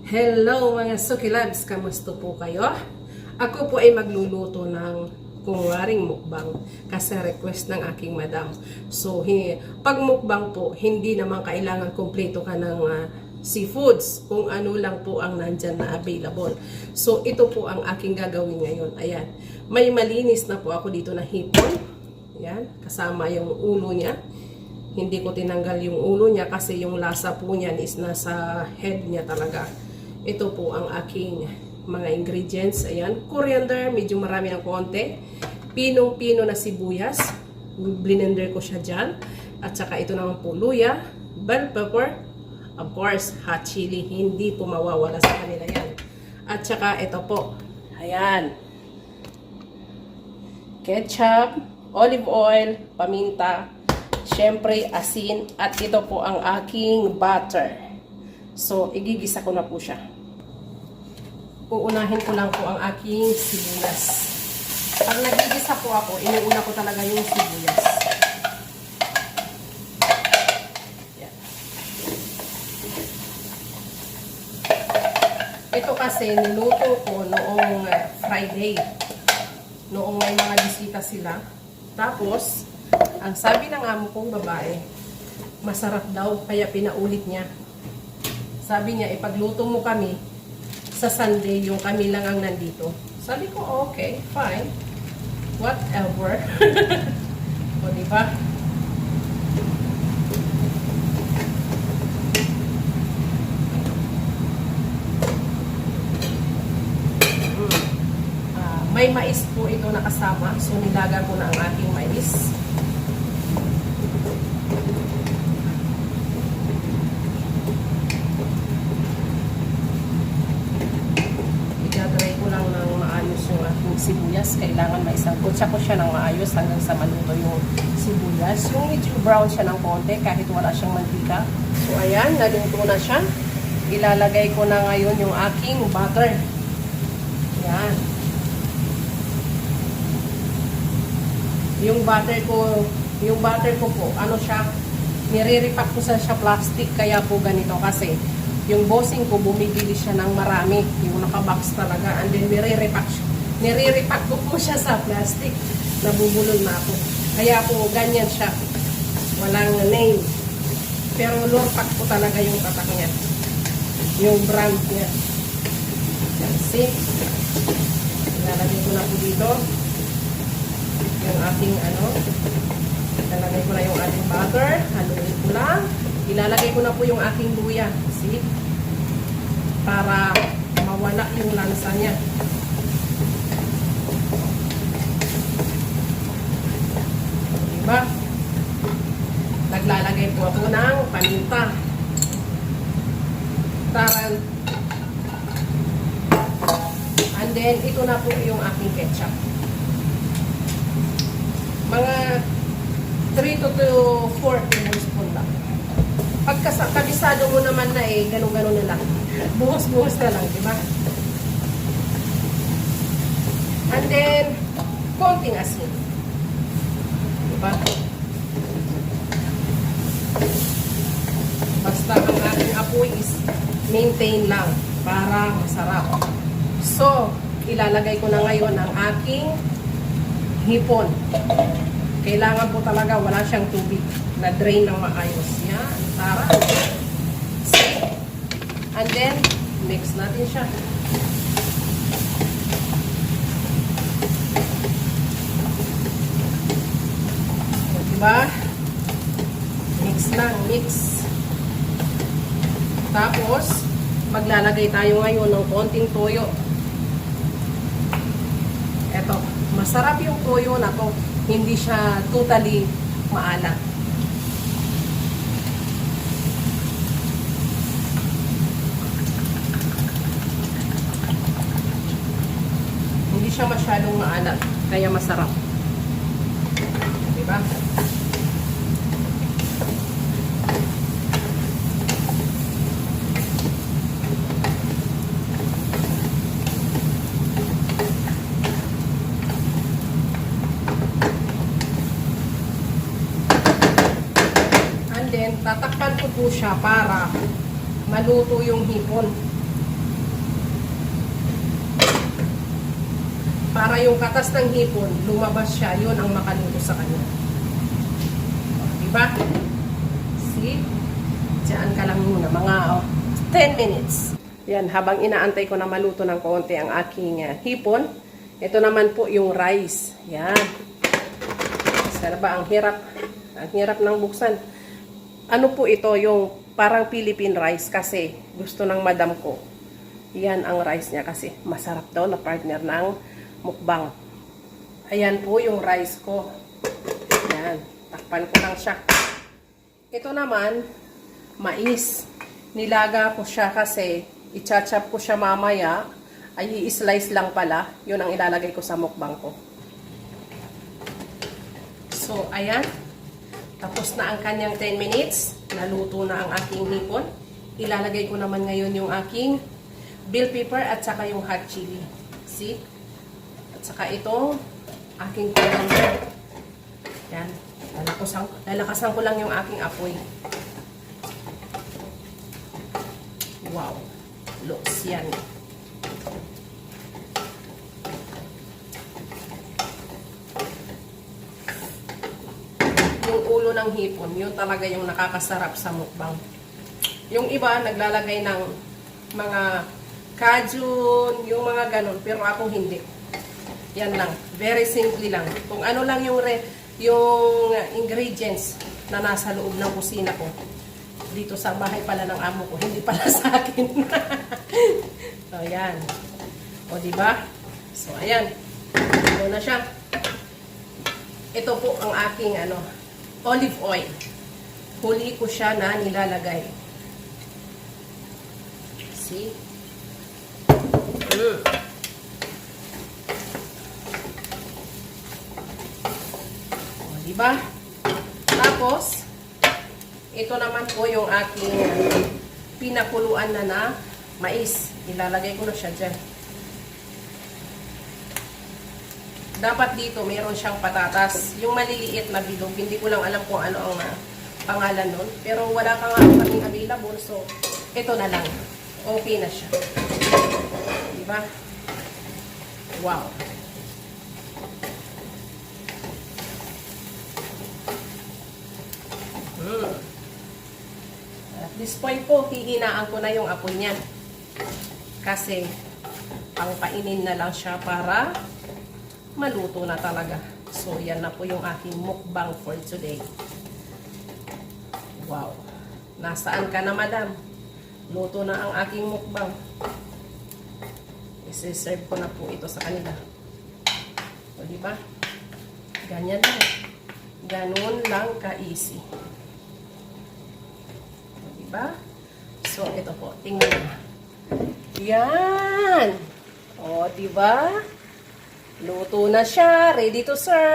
Hello mga Suki Labs, kamusta po kayo? Ako po ay magluluto ng kunwaring mukbang kasi request ng aking madam. So, pag mukbang po, hindi naman kailangan kompleto ka ng seafoods, kung ano lang po ang nandyan na available. So, ito po ang aking gagawin ngayon. Ayan, may malinis na po ako dito na hipon. Ayan, kasama yung ulo niya. Hindi ko tinanggal yung ulo niya kasi yung lasa po niyan is nasa head niya talaga. Ito po ang aking mga ingredients. Ayan, coriander, medyo marami ng konti. Pinong-pino na sibuyas. Blender ko siya dyan. At saka ito naman po luya, bell pepper, of course, hot chili. Hindi po mawawala sa kanila yan. At saka ito po. Ayan. Ketchup, olive oil, paminta, syempre asin. At ito po ang aking butter. So, igigisa ko na po siya. Uunahin ko lang po ang aking sibuyas. Pag nagigisa po ako, inuuna ko talaga yung sibuyas. Yan. Ito kasi niluto ko noong Friday. Noong may mga bisita sila. Tapos, ang sabi ng amo kong babae, masarap daw, kaya pinaulit niya. Sabi niya, ipagluto mo kami sa Sunday, yung kami lang ang nandito. Sabi ko, okay, fine. Whatever. O, diba? May mais po ito nakasama. So, nilaga ko na ang aking mais. Sibuyas, kailangan maisangkutsa ko siya ng maayos hanggang sa maluto yung sibuyas. Yung medyo brown siya ng konti kahit wala siyang mantika. So ayan, naluto na siya. Ilalagay ko na ngayon yung aking butter. Ayan. Yung butter ko po, ano siya, nire-repack ko sa plastic, kaya po ganito kasi yung bossing ko bumibili siya ng marami, yung nakabox talaga, and then nire-repack ko po siya sa plastic. Nabubulol na ako. Kaya po, ganyan siya. Walang name. Pero lorpak po talaga yung tatak niya. Yung brand niya. See? Ilalagay ko na po dito. Yung ating ilalagay ko na yung ating butter. Haluin ko lang. Ilalagay ko na po yung aking luya. See? Para mawala yung lansa niya. Diba? Naglalagay po ako ng paminta. Taran. And then, ito na po yung aking ketchup. Mga 3 to 4 tablespoon lang. Pagka kabisado mo naman na ganun-ganun na lang. Buhos-buhos na lang, diba? And then, konting asin. Basta ang ating apoy is maintain lang para masarap. So, ilalagay ko na ngayon ang aking hipon. Kailangan po talaga wala siyang tubig na drain ng maayos. Yan, tara. See? And then, mix natin siya. Diba? Mix lang, mix. Tapos, maglalagay tayo ngayon ng konting toyo. Eto, masarap yung toyo na to. Hindi siya totally maalat. Hindi siya masyadong maalat, kaya masarap. Diba? And then, tatakpan ko po siya para maluto yung hipon. Para yung katas ng hipon, lumabas siya, yun ang makaluto sa kanya. Diba? See? Diyan ka lang muna, mga 10 minutes. Yan, habang inaantay ko na maluto ng konti ang aking hipon, ito naman po yung rice. Yan. Sana ba, ang hirap ng buksan. Ano po ito, yung parang Philippine rice kasi gusto ng madam ko. Yan ang rice niya kasi masarap daw na partner ng mukbang. Ayan po yung rice ko. Yan, takpan ko lang siya. Ito naman, mais. Nilaga ko siya kasi i-chop ko siya mamaya. Ay i-slice lang pala. Yun ang ilalagay ko sa mukbang ko. So, ayan. Tapos na ang kanyang 10 minutes. Naluto na ang aking hipon. Ilalagay ko naman ngayon yung aking bell pepper at saka yung hot chili. See? At saka itong aking coriander. Yan. Lalakasan ko lang yung aking apoy. Wow. Looks yan. Yung ulo ng hipon, yun talaga yung nakakasarap sa mukbang. Yung iba, naglalagay ng mga kajun, yung mga ganun. Pero ako hindi. Yan lang. Very simple lang. Kung ano lang yung ingredients na nasa loob ng kusina ko. Dito sa bahay pala ng amo ko. Hindi pala sa akin. So, yan. O, diba? So, ayan. Ito na siya. Ito po ang aking olive oil. Huli ko siya na nilalagay. See? O, diba? Tapos, ito naman po yung aking pinakuluan na mais. Ilalagay ko na siya dyan. Dapat dito, mayroon siyang patatas. Yung maliliit na bilog. Hindi ko lang alam kung ano ang pangalan nun. Pero wala pa nga kaming available. So, ito na lang. Okay na siya. Diba? Wow. At this point po, hihinaan ko na yung apoy niya. Kasi, pangpainin na lang siya para maluto na talaga. So, yan na po yung aking mukbang for today. Wow. Nasaan ka na, madam? Luto na ang aking mukbang. Isi-serve ko na po ito sa kanila. O, diba? Ganyan lang. Ganun lang ka-easy. O, diba? So, ito po. Tingnan mo. Yan! O, diba? Luto na siya. Ready to serve.